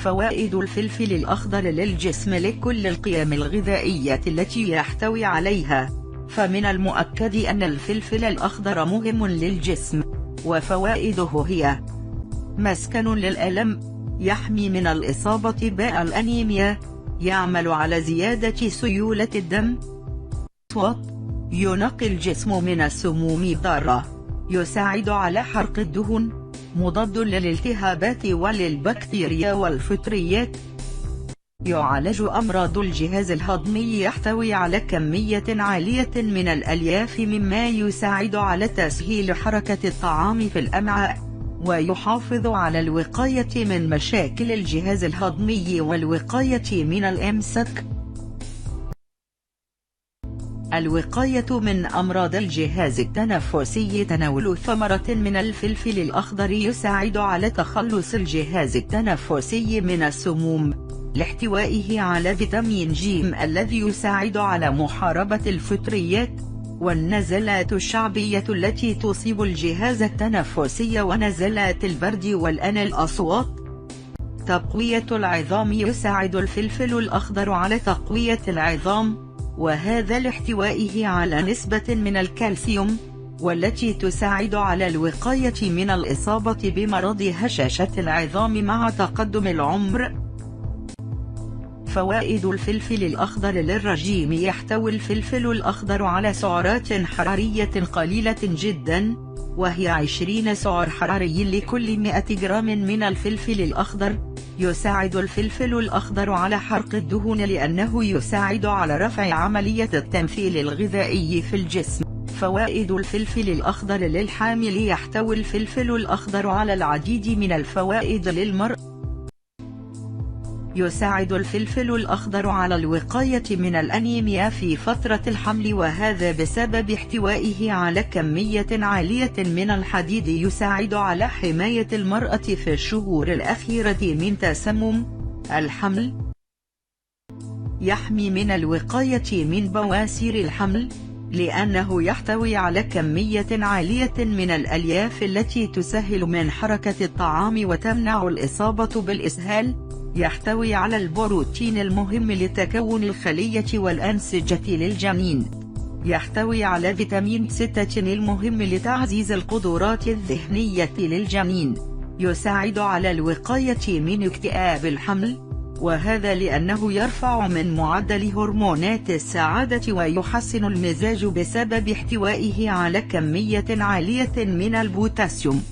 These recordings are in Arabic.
فوائد الفلفل الأخضر للجسم. لكل القيم الغذائية التي يحتوي عليها، فمن المؤكد أن الفلفل الأخضر مهم للجسم، وفوائده هي: مسكن للألم، يحمي من الإصابة بالأنيميا، يعمل على زيادة سيولة الدم، ينقي الجسم من السموم الضارة، يساعد على حرق الدهن، مضاد للالتهابات وللبكتيريا والفطريات، يعالج أمراض الجهاز الهضمي، يحتوي على كمية عالية من الألياف مما يساعد على تسهيل حركة الطعام في الأمعاء، ويحافظ على الوقاية من مشاكل الجهاز الهضمي والوقاية من الإمساك. الوقاية من أمراض الجهاز التنفسي. تناول ثمرة من الفلفل الأخضر يساعد على تخلص الجهاز التنفسي من السموم، لاحتوائه على فيتامين ج الذي يساعد على محاربة الفطريات والنزلات الشعبية التي تصيب الجهاز التنفسي ونزلات البرد والأنى الأصوات. تقوية العظام. يساعد الفلفل الأخضر على تقوية العظام، وهذا لاحتوائه على نسبة من الكالسيوم، والتي تساعد على الوقاية من الإصابة بمرض هشاشة العظام مع تقدم العمر. فوائد الفلفل الأخضر للرجيم. يحتوي الفلفل الأخضر على سعرات حرارية قليلة جدا، وهي 20 سعر حراري لكل 100 جرام من الفلفل الأخضر. يساعد الفلفل الأخضر على حرق الدهن لأنه يساعد على رفع عملية التمثيل الغذائي في الجسم. فوائد الفلفل الأخضر للحامل. يحتوي الفلفل الأخضر على العديد من الفوائد للمرأة. يساعد الفلفل الأخضر على الوقاية من الأنيميا في فترة الحمل، وهذا بسبب احتوائه على كمية عالية من الحديد يساعد على حماية المرأة في الشهور الأخيرة من تسمم الحمل. يحمي من الوقاية من بواسير الحمل، لأنه يحتوي على كمية عالية من الألياف التي تسهل من حركة الطعام وتمنع الإصابة بالإسهال. يحتوي على البروتين المهم لتكون الخلية والأنسجة للجنين. يحتوي على فيتامين 6 المهم لتعزيز القدرات الذهنية للجنين. يساعد على الوقاية من اكتئاب الحمل، وهذا لأنه يرفع من معدل هرمونات السعادة ويحسن المزاج بسبب احتوائه على كمية عالية من البوتاسيوم.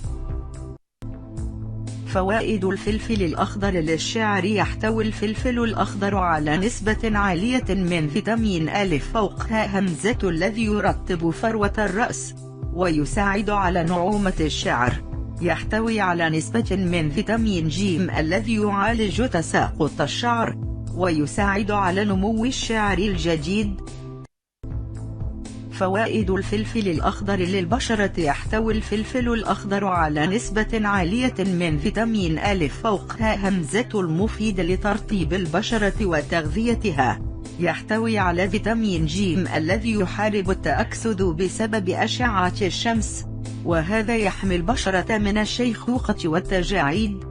فوائد الفلفل الأخضر للشعر. يحتوي الفلفل الأخضر على نسبة عالية من فيتامين أ فوق ه همزة الذي يرطب فروة الرأس، ويساعد على نعومة الشعر. يحتوي على نسبة من فيتامين ج الذي يعالج تساقط الشعر، ويساعد على نمو الشعر الجديد. فوائد الفلفل الأخضر للبشرة. يحتوي الفلفل الأخضر على نسبة عالية من فيتامين أ فوق ه همزة المفيد لترطيب البشرة وتغذيتها. يحتوي على فيتامين ج الذي يحارب التأكسد بسبب أشعة الشمس، وهذا يحمي البشرة من الشيخوخة والتجاعيد.